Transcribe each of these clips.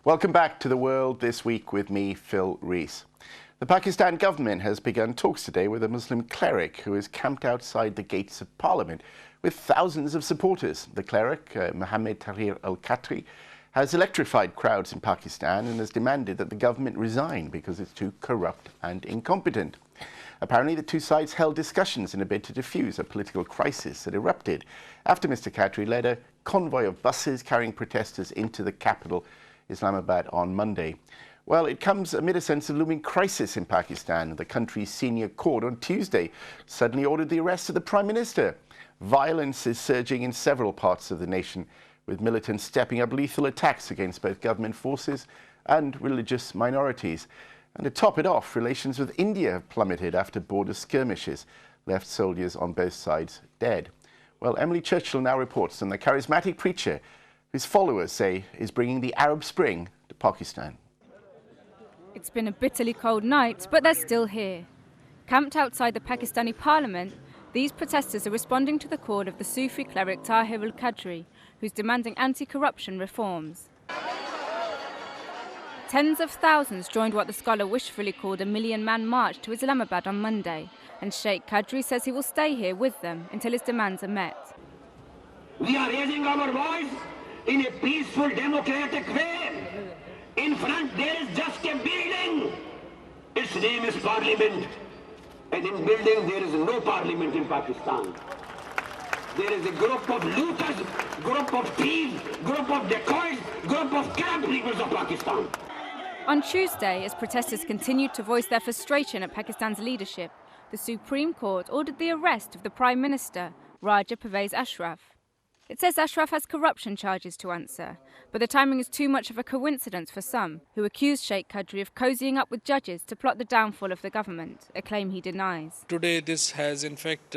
Welcome back to The World This Week with me, Phil Rees. The Pakistan government has begun talks today with a Muslim cleric who is camped outside the gates of Parliament with thousands of supporters. The cleric, Mohammed Tahir-ul-Qadri, has electrified crowds in Pakistan and has demanded that the government resign because it's too corrupt and incompetent. Apparently, the two sides held discussions in a bid to defuse a political crisis that erupted after Mr. Qadri led a convoy of buses carrying protesters into the capital, Islamabad, on Monday. Well, it comes amid a sense of looming crisis in Pakistan. The country's senior court on Tuesday suddenly ordered the arrest of the Prime Minister. Violence is surging in several parts of the nation, with militants stepping up lethal attacks against both government forces and religious minorities. And to top it off, relations with India have plummeted after border skirmishes left soldiers on both sides dead. Well, Emily Churchill now reports on the charismatic preacher whose followers say is bringing the Arab Spring to Pakistan. It's been a bitterly cold night, but they're still here. Camped outside the Pakistani parliament, these protesters are responding to the call of the Sufi cleric Tahir-ul-Qadri, who's demanding anti-corruption reforms. Tens of thousands joined what the scholar wishfully called a million-man march to Islamabad on Monday, and Sheikh Qadri says he will stay here with them until his demands are met. We are raising our voice in a peaceful, democratic way. In front there is just a building. Its name is Parliament. And in building there is no Parliament in Pakistan. There is a group of looters, group of thieves, group of dacoits, group of camp leaders of Pakistan. On Tuesday, as protesters continued to voice their frustration at Pakistan's leadership, the Supreme Court ordered the arrest of the Prime Minister, Raja Pervez Ashraf. It says Ashraf has corruption charges to answer, but the timing is too much of a coincidence for some, who accuse Sheikh Qadri of cozying up with judges to plot the downfall of the government, a claim he denies. Today this has in fact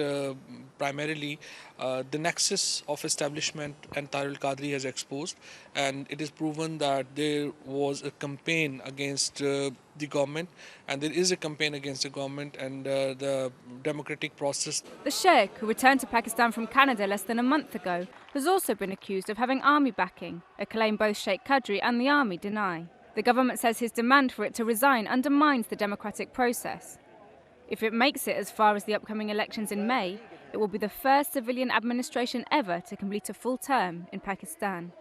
primarily the nexus of establishment and Tahir-ul-Qadri has exposed, and it is proven that there was a campaign against the government, and there is a campaign against the government and the democratic process. The Sheikh, who returned to Pakistan from Canada less than a month ago, has also been accused of having army backing, a claim both Sheikh Qadri and the army deny. The government says his demand for it to resign undermines the democratic process. If it makes it as far as the upcoming elections in May, it will be the first civilian administration ever to complete a full term in Pakistan.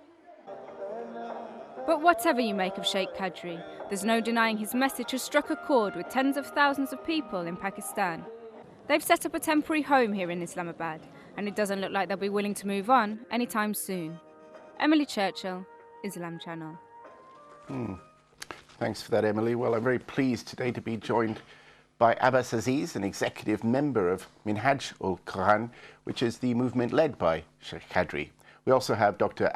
But whatever you make of Sheikh Qadri, there's no denying his message has struck a chord with tens of thousands of people in Pakistan. They've set up a temporary home here in Islamabad, and it doesn't look like they'll be willing to move on anytime soon. Emily Churchill, Islam Channel. Thanks for that, Emily. Well, I'm very pleased today to be joined by Abbas Aziz, an executive member of Minhaj-ul-Quran, which is the movement led by Sheikh Qadri. We also have Dr.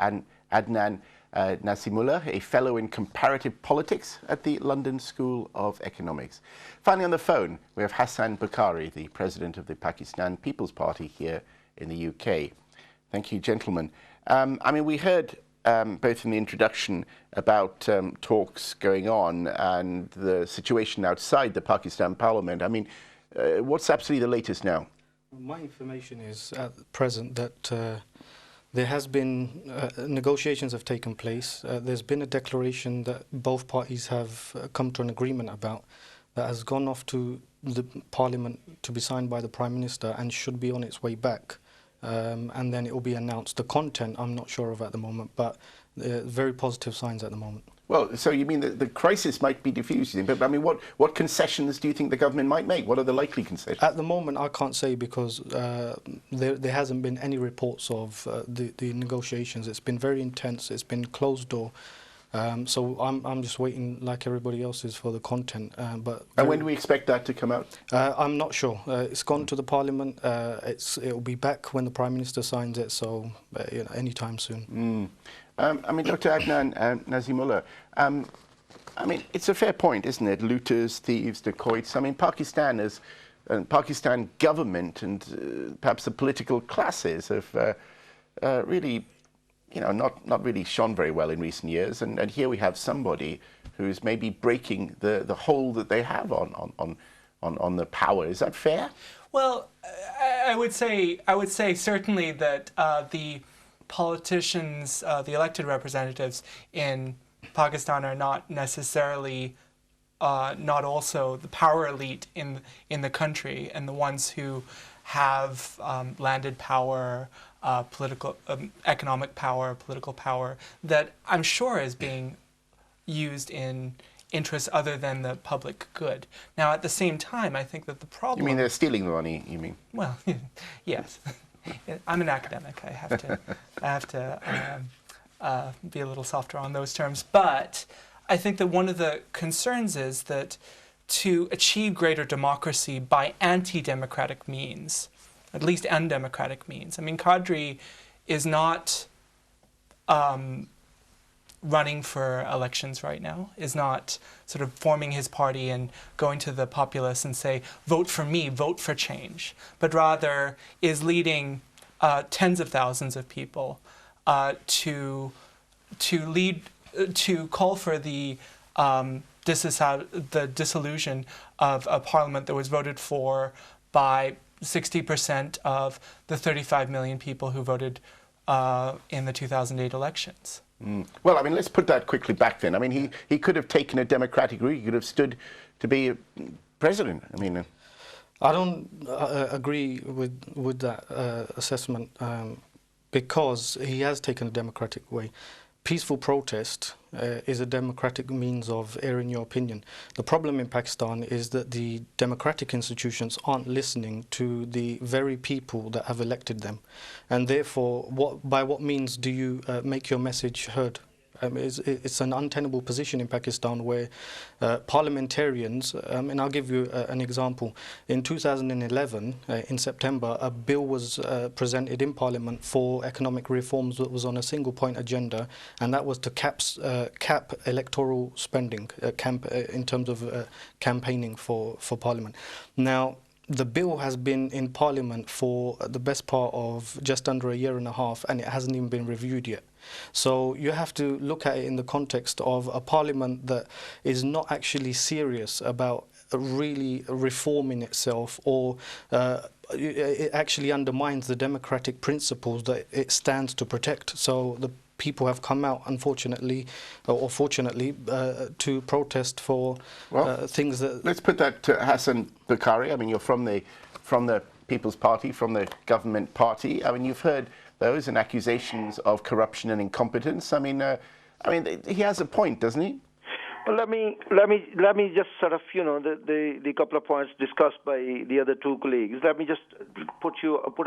Adnan Naseemullah, a fellow in comparative politics at the London School of Economics. Finally, on the phone, we have Hassan, the president of the Pakistan People's Party here in the UK. Thank you, gentlemen. We heard both in the introduction about talks going on and the situation outside the Pakistan Parliament. What's absolutely the latest now? My information is at present that there has been negotiations have taken place. There's been a declaration that both parties have come to an agreement about that has gone off to the Parliament to be signed by the Prime Minister and should be on its way back. And then it will be announced. The content I'm not sure of at the moment, but very positive signs at the moment. Well, so you mean that the crisis might be diffused, but what concessions do you think the government might make? What are the likely concessions? At the moment, I can't say because there hasn't been any reports of the negotiations. It's been very intense. It's been closed door. So I'm just waiting, like everybody else is, for the content. And when do we expect that to come out? I'm not sure. It's gone to the Parliament. It'll be back when the Prime Minister signs it. So anytime soon. Dr. Adnan Naseemullah, it's a fair point, isn't it? Looters, thieves, dacoits. Pakistan government and perhaps the political classes have really, not really shone very well in recent years. And here we have somebody who's maybe breaking the hold that they have on the power. Is that fair? Well, I would say certainly that the politicians, the elected representatives in Pakistan are not necessarily not also the power elite in the country and the ones who have landed power, political, economic power, political power that I'm sure is being used in interests other than the public good. Now, at the same time, I think that the problem... You mean they're stealing the money, you mean? Well, yes. I'm an academic. I have to be a little softer on those terms. But I think that one of the concerns is that to achieve greater democracy by anti-democratic means, at least undemocratic means. I mean, Qadri is not running for elections right now, is not sort of forming his party and going to the populace and say, vote for me, vote for change, but rather is leading tens of thousands of people to call for the dissolution of a parliament that was voted for by 60% of the 35 million people who voted in the 2008 elections. Well, I mean, let's put that quickly back then. I mean, he could have taken a democratic route. He could have stood to be president. I mean... I don't agree with that assessment because he has taken a democratic way. Peaceful protest is a democratic means of airing your opinion. The problem in Pakistan is that the democratic institutions aren't listening to the very people that have elected them. And therefore, by what means do you make your message heard? It's an untenable position in Pakistan where parliamentarians, and I'll give you an example. In 2011, in September, a bill was presented in Parliament for economic reforms that was on a single point agenda, and that was to cap electoral spending in terms of campaigning for Parliament. Now, the bill has been in Parliament for the best part of just under a year and a half, and it hasn't even been reviewed yet. So you have to look at it in the context of a parliament that is not actually serious about really reforming itself, or it actually undermines the democratic principles that it stands to protect. So the people have come out, unfortunately, or fortunately, to protest for things that... Let's put that to Hassan Bukhari. I mean, you're from the People's Party, from the government party. I mean, you've heard those and accusations of corruption and incompetence. I mean, he has a point, doesn't he? Well, let me just sort of, the couple of points discussed by the other two colleagues. Let me just put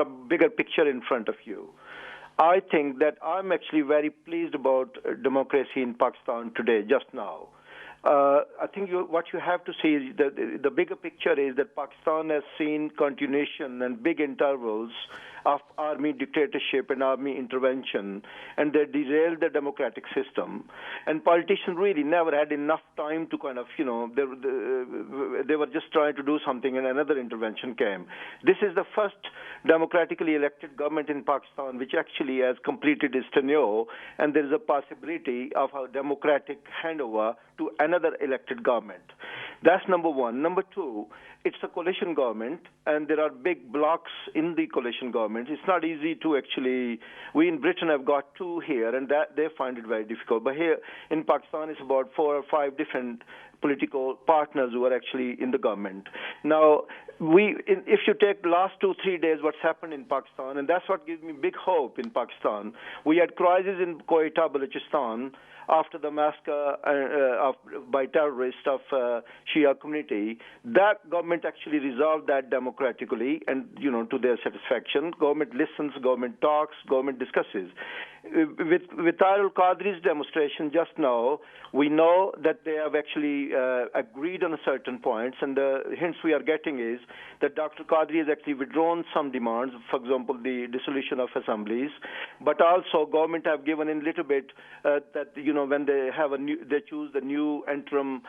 a bigger picture in front of you. I think that I'm actually very pleased about democracy in Pakistan today, just now. I think what you have to see is that the bigger picture is that Pakistan has seen continuation and big intervals of army dictatorship and army intervention, and they derailed the democratic system. And politicians really never had enough time to kind of, they were just trying to do something and another intervention came. This is the first democratically elected government in Pakistan which actually has completed its tenure, and there is a possibility of a democratic handover to another elected government. That's number one. Number two, it's a coalition government, and there are big blocks in the coalition government. It's not easy to actually... We in Britain have got two here, and that they find it very difficult. But here in Pakistan, it's about 4 or 5 different political partners who are actually in the government. Now, if you take the last 2-3 days, what's happened in Pakistan, and that's what gives me big hope in Pakistan. We had crisis in Quetta, Balochistan, after the massacre by terrorists of Shia community. That government actually resolved that democratically and, to their satisfaction. Government listens, government talks, government discusses. With Tahir-ul-Qadri's demonstration just now, we know that they have actually agreed on a certain points, and the hints we are getting is that Dr. Qadri has actually withdrawn some demands, for example, the dissolution of assemblies, but also government have given in little bit that, when they have they choose the new interim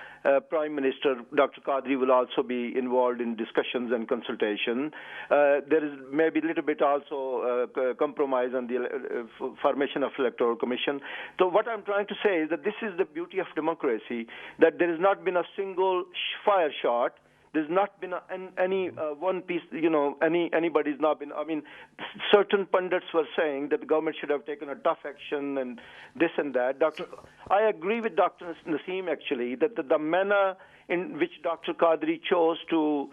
prime minister, Dr. Qadri will also be involved in discussions and consultation. There is maybe a little bit also compromise on the formation of electoral commission. So what I'm trying to say is that this is the beauty of democracy, that there has not been a single fire shot. There's not been any one piece, anybody's not been. I mean, certain pundits were saying that the government should have taken a tough action and this and that. I agree with Dr. Naseem, actually, that the manner in which Dr. Qadri chose to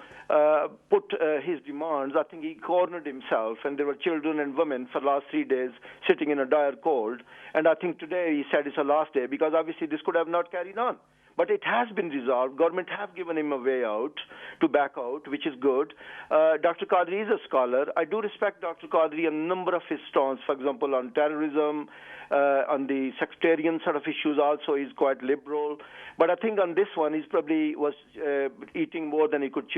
put his demands, I think he cornered himself, and there were children and women for the last 3 days sitting in a dire cold. And I think today he said it's the last day, because obviously this could have not carried on. But it has been resolved. Government have given him a way out to back out, which is good. Dr. Qadri is a scholar. I do respect Dr. Qadri on a number of his stance, for example, on terrorism, on the sectarian sort of issues also. He's quite liberal. But I think on this one, he's probably was eating more than he could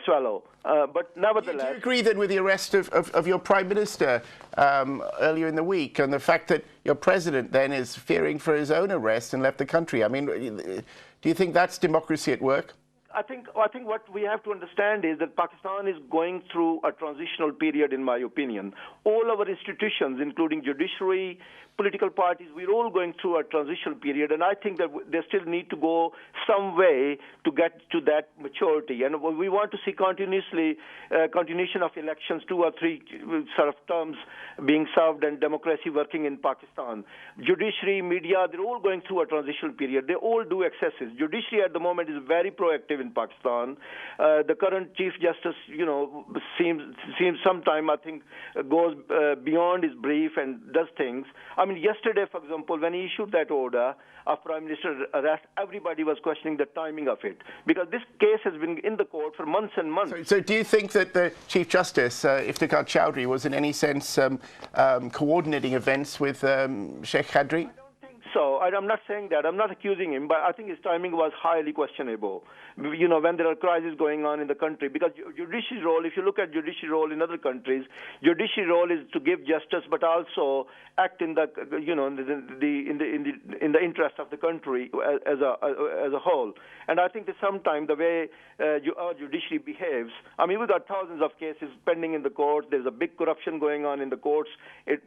swallow. But nevertheless... Do you agree then with the arrest of your Prime Minister earlier in the week, and the fact that your President then is fearing for his own arrest and left the country? I mean, do you think that's democracy at work? I think what we have to understand is that Pakistan is going through a transitional period, in my opinion. All our institutions, including judiciary, political parties, we're all going through a transitional period, and I think that they still need to go some way to get to that maturity. And we want to see continuation of elections, 2 or 3 sort of terms being served, and democracy working in Pakistan. Judiciary, media, they're all going through a transitional period. They all do excesses. Judiciary at the moment is very proactive in Pakistan. The current Chief Justice, seems sometime, I think, goes beyond his brief and does things. I mean, yesterday, for example, when he issued that order of Prime Minister's arrest, everybody was questioning the timing of it, because this case has been in the court for months and months. So do you think that the Chief Justice, Iftikhar Chowdhury, was in any sense coordinating events with Sheikh Qadri? So I'm not saying that. I'm not accusing him, but I think his timing was highly questionable. When there are crises going on in the country, because judiciary role, if you look at judiciary role in other countries, judiciary role is to give justice, but also act in the in the interest of the country as a whole. And I think that sometimes the way our judiciary behaves, I mean, we've got thousands of cases pending in the courts. There's a big corruption going on in the courts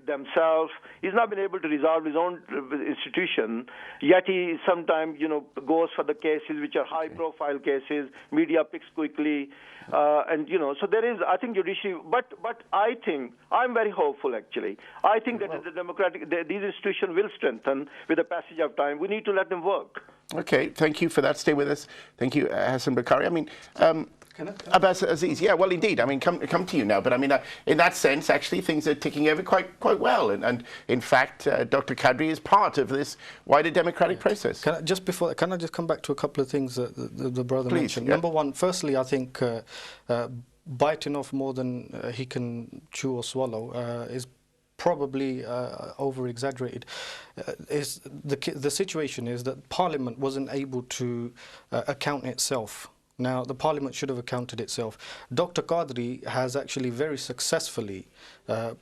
themselves. He's not been able to resolve his own institution, yet he sometimes, goes for the cases which are high-profile cases. Media picks quickly, so there is, I think, judiciary. But I think I'm very hopeful. Actually, I think that these institutions will strengthen with the passage of time. We need to let them work. Okay, thank you for that. Stay with us. Thank you, Hassan Bukhari. I mean, Abbas, Aziz, yeah, well, indeed. I mean, come to you now. But I mean, in that sense, actually, things are ticking over quite well. And in fact, Dr. Qadri is part of this wider democratic process. Can I just come back to a couple of things that the brother mentioned? Yeah. Number one, firstly, I think biting off more than he can chew or swallow is probably over-exaggerated. The situation is that Parliament wasn't able to account itself. Now, the Parliament should have accounted itself. Dr. Qadri has actually very successfully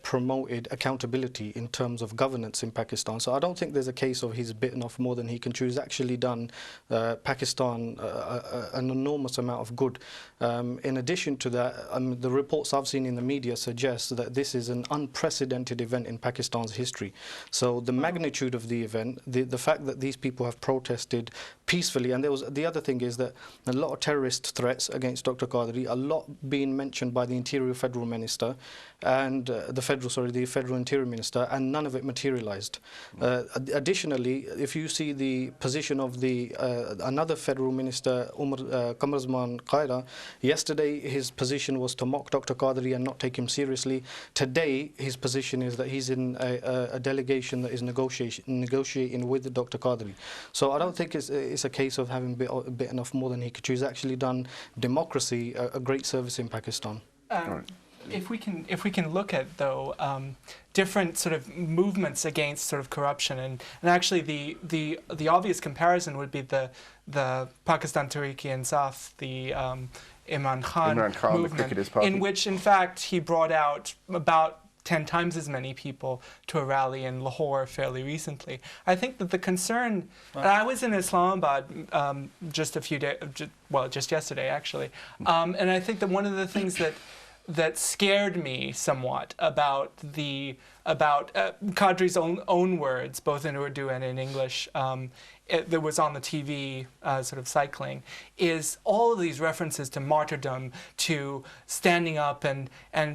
promoted accountability in terms of governance in Pakistan. So I don't think there's a case of he's bitten off more than he can chew. He's actually done Pakistan an enormous amount of good. In addition to that, the reports I've seen in the media suggest that this is an unprecedented event in Pakistan's history. So the magnitude of the event, the fact that these people have protested peacefully, and the other thing is that a lot of terrorist threats against Dr. Qadri, a lot being mentioned by the Interior Federal Minister and the Federal Interior Minister, and none of it materialized. Additionally, if you see the position of another Federal Minister, Kamaruzman Qaida, yesterday his position was to mock Dr. Qadri and not take him seriously. Today his position is that he's in a delegation that is negotiating with Dr. Qadri. So I don't think it's a case of having bitten off more than he could chew. He's actually done democracy a great service in Pakistan. If we can look at, though, different sort of movements against sort of corruption, and actually the obvious comparison would be the Pakistan Tehreek-e-Insaf, the Imran Khan movement, in which in fact he brought out about 10 times as many people to a rally in Lahore fairly recently. I think that the concern, and I was in Islamabad just yesterday actually, and I think that one of the things that that scared me somewhat about Qadri's own words, both in Urdu and in English, that was on the TV sort of cycling, is all of these references to martyrdom, to standing up and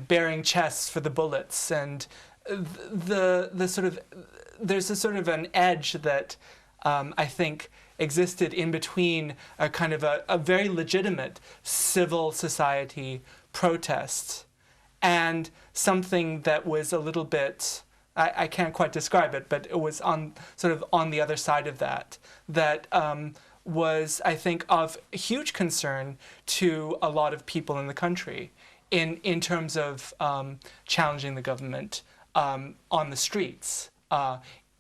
bearing chests for the bullets, and the sort of, there's a sort of an edge that I think existed in between a kind of a very legitimate civil society protest and something that was a little bit, I can't quite describe it, but it was sort of on the other side of that was, I think, of huge concern to a lot of people in the country in terms of challenging the government on the streets,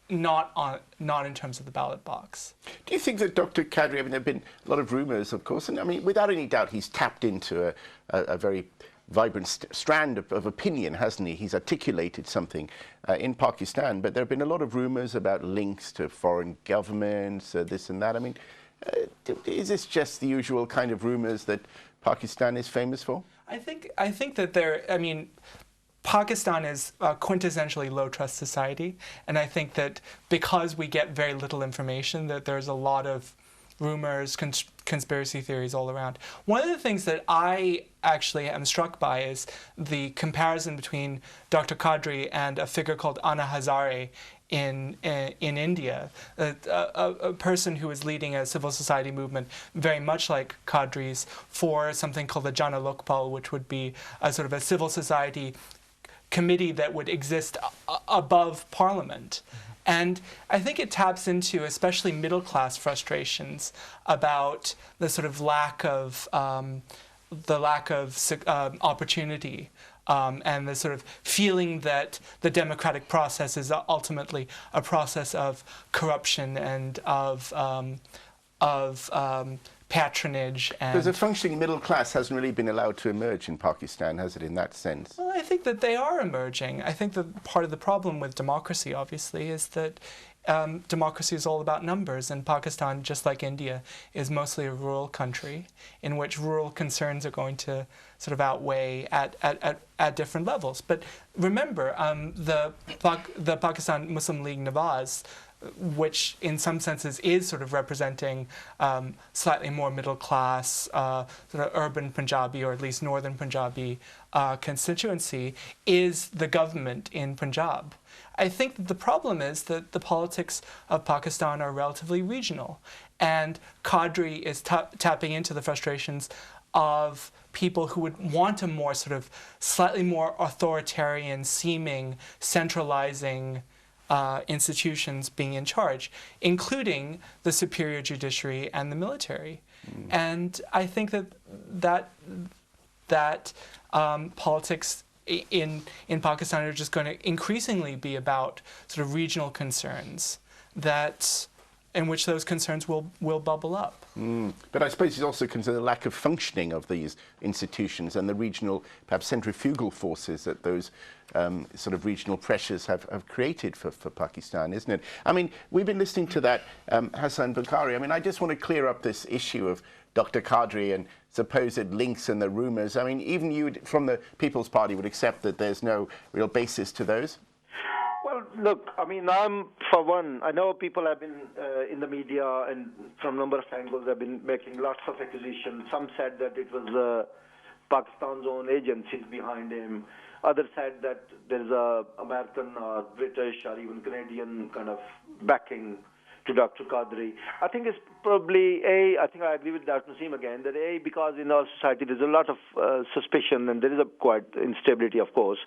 not in terms of the ballot box. Do you think that Dr. Qadri, I mean, there have been a lot of rumours, of course, and I mean, without any doubt, he's tapped into a very vibrant strand of opinion, hasn't he? He's articulated something in Pakistan, but there have been a lot of rumours about links to foreign governments, this and that. I mean, is this just the usual kind of rumours that Pakistan is famous for? I think that I mean, Pakistan is a quintessentially low-trust society, and I think that because we get very little information, that there's a lot of rumors, conspiracy theories all around. One of the things that I actually am struck by is the comparison between Dr. Qadri and a figure called Anna Hazare in India, a person who is leading a civil society movement very much like Qadri's for something called the Jana Lokpal, which would be a sort of a civil society committee that would exist above Parliament. And I think it taps into especially middle-class frustrations about the sort of lack of opportunity and the sort of feeling that the democratic process is ultimately a process of corruption and of patronage. Because a functioning middle class hasn't really been allowed to emerge in Pakistan, has it, in that sense? Well, I think that they are emerging. I think that part of the problem with democracy, obviously, is that democracy is all about numbers, and Pakistan, just like India, is mostly a rural country in which rural concerns are going to sort of outweigh at different levels. But remember, the Pakistan Muslim League Nawaz, which in some senses is sort of representing slightly more middle class, sort of urban Punjabi, or at least northern Punjabi constituency, is the government in Punjab. I think that the problem is that the politics of Pakistan are relatively regional, and Qadri is tapping into the frustrations of people who would want a more sort of slightly more authoritarian seeming, centralizing institutions being in charge, including the superior judiciary and the military. And I think that politics in Pakistan are just going to increasingly be about sort of regional concerns in which those concerns will bubble up. But I suppose it's also concerned the lack of functioning of these institutions and the regional, perhaps centrifugal forces that those sort of regional pressures have created for Pakistan, isn't it? I mean, we've been listening to that Hassan Bukhari. I mean, I just want to clear up this issue of Dr. Qadri and supposed links and the rumours. I mean, even you from the People's Party would accept that there's no real basis to those? Well, look, I mean, for one, I know people have been in the media and from a number of angles have been making lots of accusations. Some said that it was Pakistan's own agencies behind him. Others said that there's a American or British or even Canadian kind of backing to Dr. Qadri. I think it's probably I think I agree with Dr. Naseem again, that because in our society there's a lot of suspicion and there is a quite instability, of course,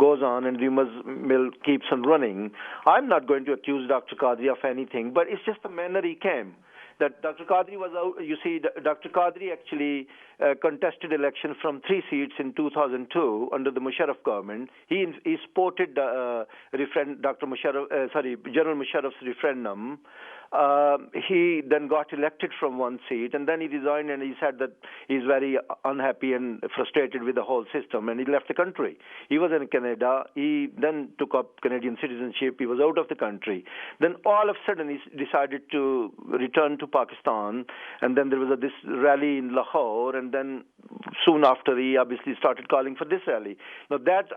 goes on and rumors mill keeps on running. I'm not going to accuse Dr. Qadri of anything, but it's just the manner he came. That Dr. Qadri was out, you see, Dr. Qadri actually contested election from 3 seats in 2002 under the Musharraf government. He supported General Musharraf's referendum. He then got elected from 1 seat, and then he resigned, and he said that he's very unhappy and frustrated with the whole system, and he left the country. He was in Canada. He then took up Canadian citizenship. He was out of the country. Then all of a sudden he decided to return to Pakistan, and then there was this rally in Lahore, and then soon after he obviously started calling for this rally. Now that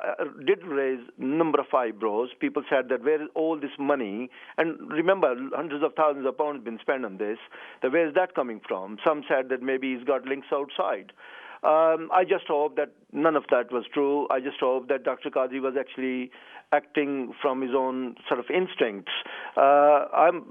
did raise a number of eyebrows. People said that where is all this money? And remember, hundreds of thousands of pounds been spent on this. Where is that coming from? Some said that maybe he's got links outside. I just hope that none of that was true. I just hope that Dr. Qadri was actually acting from his own sort of instincts. I'm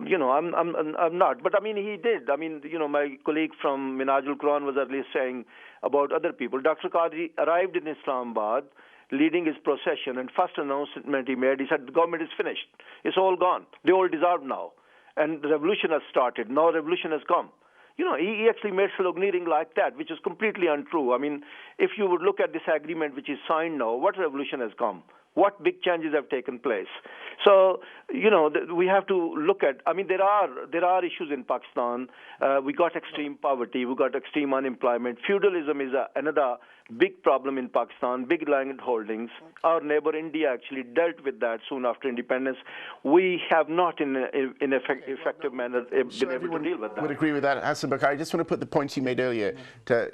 not. But I mean, he did. I mean, my colleague from Minhaj-ul-Quran was at least saying about other people. Dr. Qadri arrived in Islamabad, leading his procession, and first announcement he made, he said, the government is finished. It's all gone. They all dissolved now. And the revolution has started. Now revolution has come. He actually made sloganeering like that, which is completely untrue. I mean, if you would look at this agreement which is signed now, what revolution has come? What big changes have taken place? So, we have to look at, I mean, there are issues in Pakistan. We got extreme poverty, we got extreme unemployment. Feudalism is another big problem in Pakistan, big land holdings. Our neighbor India actually dealt with that soon after independence. We have not in an effective manner been able to deal with that. Would agree with that, Hassan. Bukhari, I just want to put the points you made earlier to,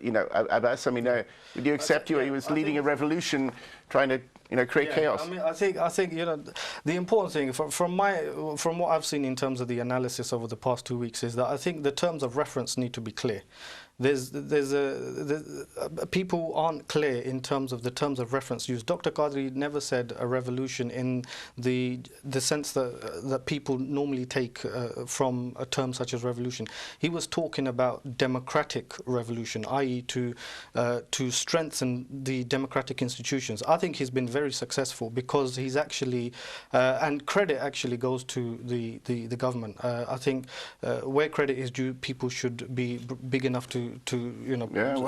Abbas. I mean, would you accept he was leading a revolution trying to create chaos? I mean, I think the important thing from what I've seen in terms of the analysis over the past 2 weeks is that I think the terms of reference need to be clear. People aren't clear in terms of the terms of reference used. Dr. Qadri never said a revolution in the sense that people normally take from a term such as revolution. He was talking about democratic revolution, i.e. to strengthen the democratic institutions. I think he's been very successful because he's actually, and credit actually goes to the government. I think where credit is due, people should be big enough to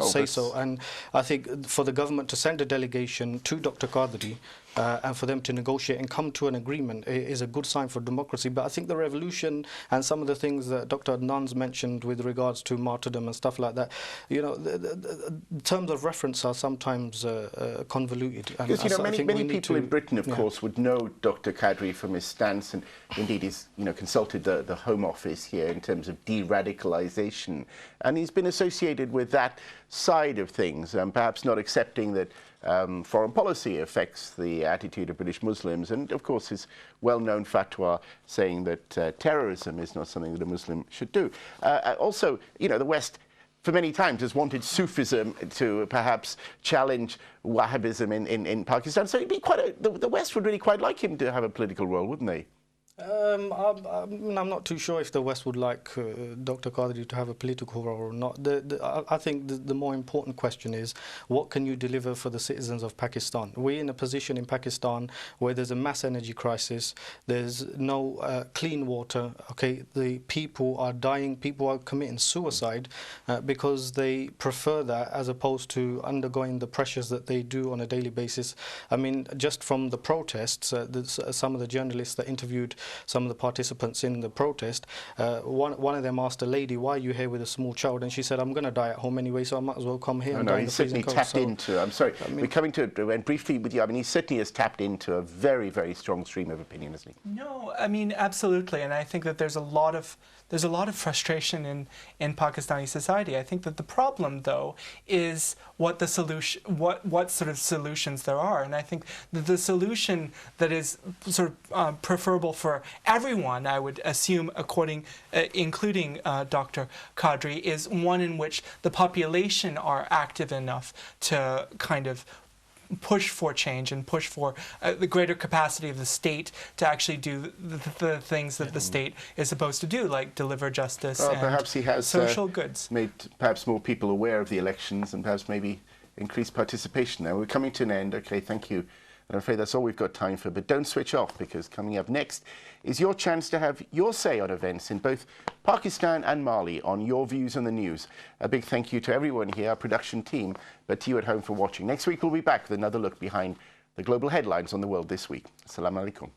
say so. And I think for the government to send a delegation to Dr. Qadri and for them to negotiate and come to an agreement is a good sign for democracy. But I think the revolution and some of the things that Dr. Adnan's mentioned with regards to martyrdom and stuff like that, the terms of reference are sometimes convoluted. Because many people in Britain, of course, would know Dr. Qadri from his stance, and indeed he's consulted the Home Office here in terms of de-radicalisation, and he's been associated with that side of things, and perhaps not accepting that foreign policy affects the attitude of British Muslims, and of course his well-known fatwa saying that terrorism is not something that a Muslim should do. Also, the West for many times has wanted Sufism to perhaps challenge Wahhabism in Pakistan, so it'd be the West would really quite like him to have a political role, wouldn't they? I'm not too sure if the West would like Dr. Qadri to have a political role or not. I think the more important question is, what can you deliver for the citizens of Pakistan? We're in a position in Pakistan where there's a mass energy crisis, there's no clean water, okay? The people are dying, people are committing suicide because they prefer that as opposed to undergoing the pressures that they do on a daily basis. I mean, just from the protests, some of the journalists that interviewed some of the participants in the protest, one of them asked a lady, why are you here with a small child? And she said, I'm going to die at home anyway, so I might as well come here. No, he's certainly tapped into, I'm sorry, we're coming to it, and briefly with you, I mean, he certainly has tapped into a very, very strong stream of opinion, hasn't he? No, I mean, absolutely, and I think that there's a lot of frustration in Pakistani society. I think that the problem, though, is what the solution, what sort of solutions there are, and I think that the solution that is sort of preferable for everyone, I would assume, including Dr. Qadri, is one in which the population are active enough to kind of push for change and push for the greater capacity of the state to actually do the things that the state is supposed to do, like deliver justice and perhaps he has social goods. Made perhaps more people aware of the elections and perhaps maybe increased participation. Now we're coming to an end. Okay, thank you. I'm afraid that's all we've got time for, but don't switch off, because coming up next is your chance to have your say on events in both Pakistan and Mali, on your views on the news. A big thank you to everyone here, our production team, but to you at home for watching. Next week we'll be back with another look behind the global headlines on the world this week. Assalamu alaikum.